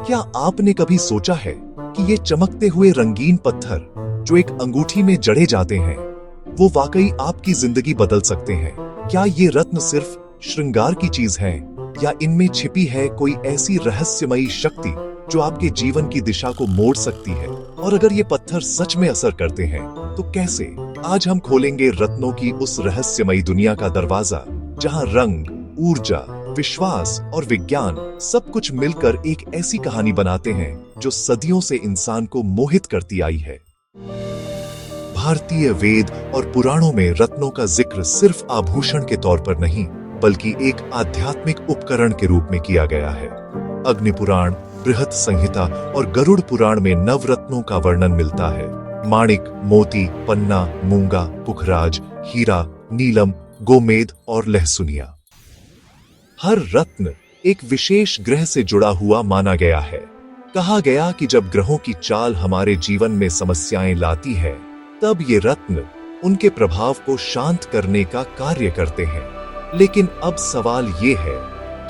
क्या आपने कभी सोचा है कि ये चमकते हुए रंगीन पत्थर जो एक अंगूठी में जड़े जाते हैं, वो वाकई आपकी जिंदगी बदल सकते हैं? क्या ये रत्न सिर्फ श्रृंगार की चीज है या इनमें छिपी है कोई ऐसी रहस्यमयी शक्ति जो आपके जीवन की दिशा को मोड़ सकती है? और अगर ये पत्थर सच में असर करते हैं तो कैसे? आज हम खोलेंगे रत्नों की उस रहस्यमयी दुनिया का दरवाजा जहां रंग, ऊर्जा, विश्वास और विज्ञान सब कुछ मिलकर एक ऐसी कहानी बनाते हैं जो सदियों से इंसान को मोहित करती आई है। भारतीय वेद और पुराणों में रत्नों का जिक्र सिर्फ आभूषण के तौर पर नहीं, बल्कि एक आध्यात्मिक उपकरण के रूप में किया गया है। अग्नि पुराण, बृहत संहिता और गरुड़ पुराण में नवरत्नों का वर्णन मिलता है। माणिक, मोती, पन्ना, मूंगा, पुखराज, हीरा, नीलम, गोमेद और लहसुनिया। हर रत्न एक विशेष ग्रह से जुड़ा हुआ माना गया है। कहा गया कि जब ग्रहों की चाल हमारे जीवन में समस्याएं लाती है, तब ये रत्न उनके प्रभाव को शांत करने का कार्य करते हैं। लेकिन अब सवाल ये है,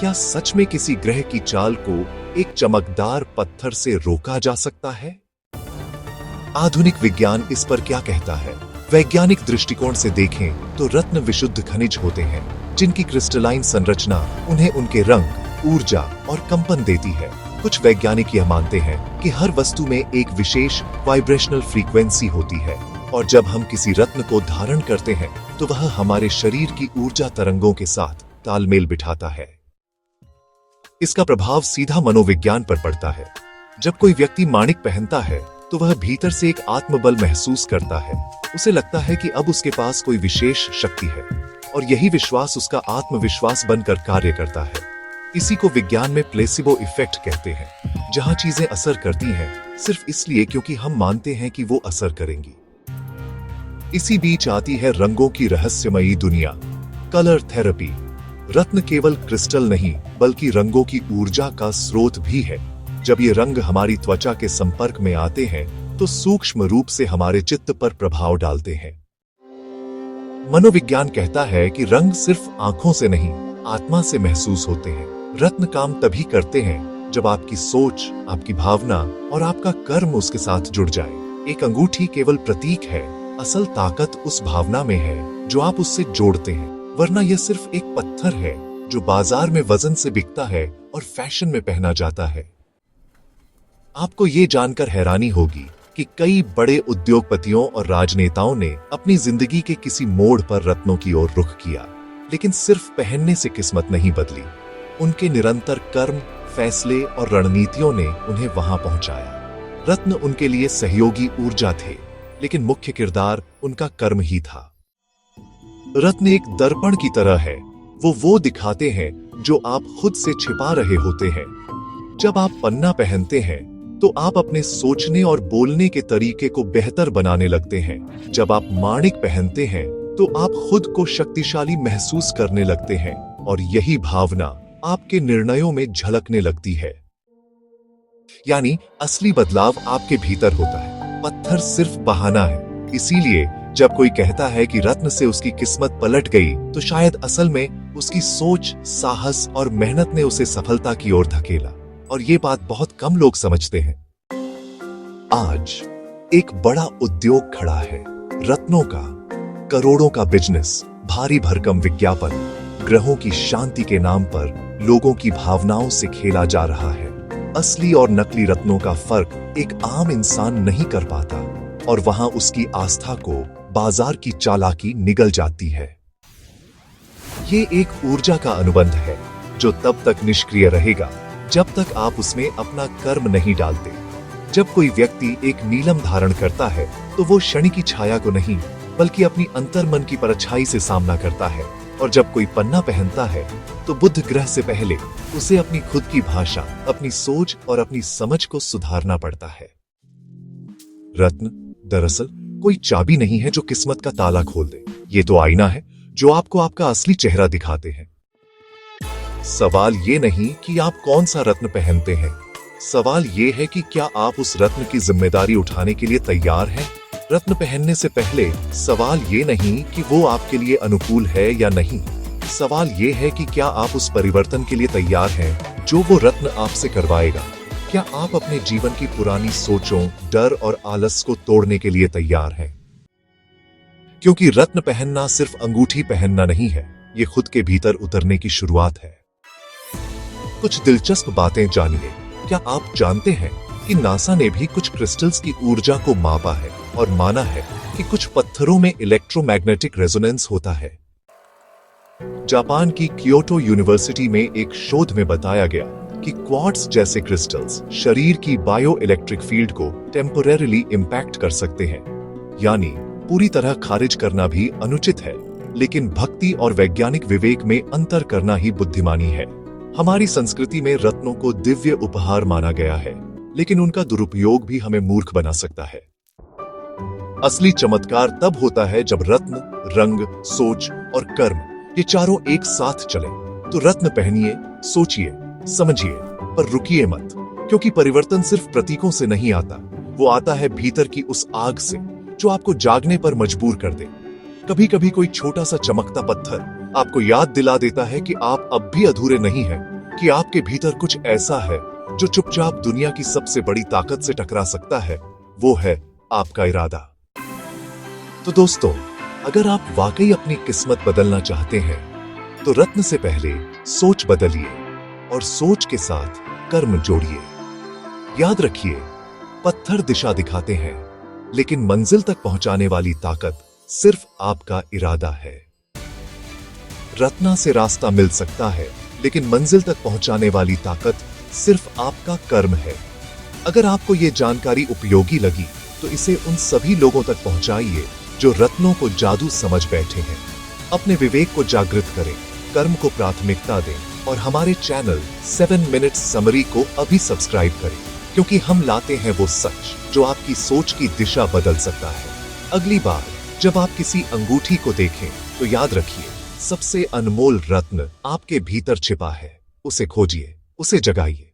क्या सच में किसी ग्रह की चाल को एक चमकदार पत्थर से रोका जा सकता है? आधुनिक विज्ञान इस पर क्या कहता है? वैज्ञानिक दृष्टिकोण से देखें तो रत्न विशुद्ध खनिज होते हैं, जिनकी क्रिस्टलाइन संरचना उन्हें उनके रंग, ऊर्जा और कंपन देती है। कुछ वैज्ञानिक यह मानते हैं कि हर वस्तु में एक विशेष वाइब्रेशनल फ्रीक्वेंसी होती है, और जब हम किसी रत्न को धारण करते हैं तो वह हमारे शरीर की ऊर्जा तरंगों के साथ तालमेल बिठाता है। इसका प्रभाव सीधा मनोविज्ञान पर पड़ता है। जब कोई व्यक्ति माणिक पहनता है तो वह भीतर से एक आत्मबल महसूस करता है। उसे लगता है कि अब उसके पास कोई विशेष शक्ति है, और यही विश्वास उसका आत्मविश्वास बनकर कार्य करता है। इसी को विज्ञान में प्लेसिबो इफेक्ट कहते हैं, जहां चीजें असर करती हैं सिर्फ इसलिए क्योंकि हम मानते हैं कि वो असर करेंगी। इसी बीच आती है रंगों की रहस्यमयी दुनिया, कलर थेरेपी। रत्न केवल क्रिस्टल नहीं, बल्कि रंगों की ऊर्जा का स्रोत भी है। जब ये रंग हमारी त्वचा के संपर्क में आते हैं तो सूक्ष्म रूप से हमारे चित्त पर प्रभाव डालते हैं। मनोविज्ञान कहता है कि रंग सिर्फ आंखों से नहीं, आत्मा से महसूस होते हैं। रत्न काम तभी करते हैं जब आपकी सोच, आपकी भावना और आपका कर्म उसके साथ जुड़ जाए। एक अंगूठी केवल प्रतीक है, असल ताकत उस भावना में है जो आप उससे जोड़ते हैं। वरना यह सिर्फ एक पत्थर है जो बाजार में वजन से बिकता है और फैशन में पहना जाता है। आपको ये जानकर हैरानी होगी कि कई बड़े उद्योगपतियों और राजनेताओं ने अपनी जिंदगी के किसी मोड़ पर रत्नों की ओर रुख किया, लेकिन सिर्फ पहनने से किस्मत नहीं बदली। उनके निरंतर कर्म, फैसले और रणनीतियों ने उन्हें वहां पहुंचाया। रत्न उनके लिए सहयोगी ऊर्जा थे, लेकिन मुख्य किरदार उनका कर्म ही था। रत्न एक दर्पण की तरह है, वो दिखाते हैं जो आप खुद से छिपा रहे होते हैं। जब आप पन्ना पहनते हैं तो आप अपने सोचने और बोलने के तरीके को बेहतर बनाने लगते हैं। जब आप माणिक पहनते हैं तो आप खुद को शक्तिशाली महसूस करने लगते हैं, और यही भावना आपके निर्णयों में झलकने लगती है। यानी असली बदलाव आपके भीतर होता है, पत्थर सिर्फ बहाना है। इसीलिए जब कोई कहता है कि रत्न से उसकी किस्मत पलट गई, तो शायद असल में उसकी सोच, साहस और मेहनत ने उसे सफलता की ओर धकेला, और ये बात बहुत कम लोग समझते हैं। आज एक बड़ा उद्योग खड़ा है, रत्नों का। करोड़ों का बिजनेस, भारी भरकम विज्ञापन, ग्रहों की शांति के नाम पर लोगों की भावनाओं से खेला जा रहा है। असली और नकली रत्नों का फर्क एक आम इंसान नहीं कर पाता, और वहां उसकी आस्था को बाजार की चालाकी निगल जाती है। ये एक ऊर्जा का अनुबंध है जो तब तक निष्क्रिय रहेगा जब तक आप उसमें अपना कर्म नहीं डालते। जब कोई व्यक्ति एक नीलम धारण करता है तो वो क्षणिक की छाया को नहीं, बल्कि अपनी अंतर्मन की परछाई से सामना करता है। और जब कोई पन्ना पहनता है तो बुध ग्रह से पहले उसे अपनी खुद की भाषा, अपनी सोच और अपनी समझ को सुधारना पड़ता है। रत्न दरअसल कोई चाबी नहीं है जो किस्मत का ताला खोल दे। ये तो आईना है जो आपको आपका असली चेहरा दिखाते हैं। सवाल ये नहीं कि आप कौन सा रत्न पहनते हैं, सवाल ये है कि क्या आप उस रत्न की जिम्मेदारी उठाने के लिए तैयार हैं। रत्न पहनने से पहले सवाल ये नहीं कि वो आपके लिए अनुकूल है या नहीं, सवाल ये है कि क्या आप उस परिवर्तन के लिए तैयार हैं जो वो रत्न आपसे करवाएगा। क्या आप अपने जीवन की पुरानी सोचों, डर और आलस को तोड़ने के लिए तैयार हैं? क्योंकि रत्न पहनना सिर्फ अंगूठी पहनना नहीं है, ये खुद के भीतर उतरने की शुरुआत है। कुछ दिलचस्प बातें जानिए। क्या आप जानते हैं कि नासा ने भी कुछ क्रिस्टल्स की ऊर्जा को मापा है और माना है कि कुछ पत्थरों में इलेक्ट्रोमैग्नेटिक रेजोनेंस होता है। जापान की क्योटो यूनिवर्सिटी में एक शोध में बताया गया कि क्वार्ट्ज जैसे क्रिस्टल्स शरीर की बायो इलेक्ट्रिक फील्ड को टेम्पोरेरीली इम्पैक्ट कर सकते हैं। यानी पूरी तरह खारिज करना भी अनुचित है, लेकिन भक्ति और वैज्ञानिक विवेक में अंतर करना ही बुद्धिमानी है। हमारी संस्कृति में रत्नों को दिव्य उपहार माना गया है, लेकिन उनका दुरुपयोग भी हमें मूर्ख बना सकता है। असली चमत्कार तब होता है जब रत्न, रंग, सोच और कर्म ये चारों एक साथ चले। तो रत्न पहनिए, सोचिए, समझिए, पर रुकिए मत, क्योंकि परिवर्तन सिर्फ प्रतीकों से नहीं आता, वो आता है भीतर की उस आग से जो आपको जागने पर मजबूर कर दे। कभी कभी कोई छोटा सा चमकता पत्थर आपको याद दिला देता है कि आप अब भी अधूरे नहीं हैं, कि आपके भीतर कुछ ऐसा है जो चुपचाप दुनिया की सबसे बड़ी ताकत से टकरा सकता है। वो है आपका इरादा। तो दोस्तों, अगर आप वाकई अपनी किस्मत बदलना चाहते हैं, तो रत्न से पहले सोच बदलिए और सोच के साथ कर्म जोड़िए। याद रखिए, पत्थर दिशा दिखाते हैं, लेकिन मंजिल तक पहुंचाने वाली ताकत सिर्फ आपका इरादा है। रत्ना से रास्ता मिल सकता है, लेकिन मंजिल तक पहुंचाने वाली ताकत सिर्फ आपका कर्म है। अगर आपको ये जानकारी उपयोगी लगी, तो इसे उन सभी लोगों तक पहुंचाइए जो रत्नों को जादू समझ बैठे हैं। अपने विवेक को जागृत करें, कर्म को प्राथमिकता दें और हमारे चैनल 7 मिनट्स समरी को अभी सब्सक्राइब करें, क्योंकि हम लाते हैं वो सच जो आपकी सोच की दिशा बदल सकता है। अगली बार जब आप किसी अंगूठी को देखें, तो याद रखिए, सबसे अनमोल रत्न आपके भीतर छिपा है। उसे खोजिए, उसे जगाइए।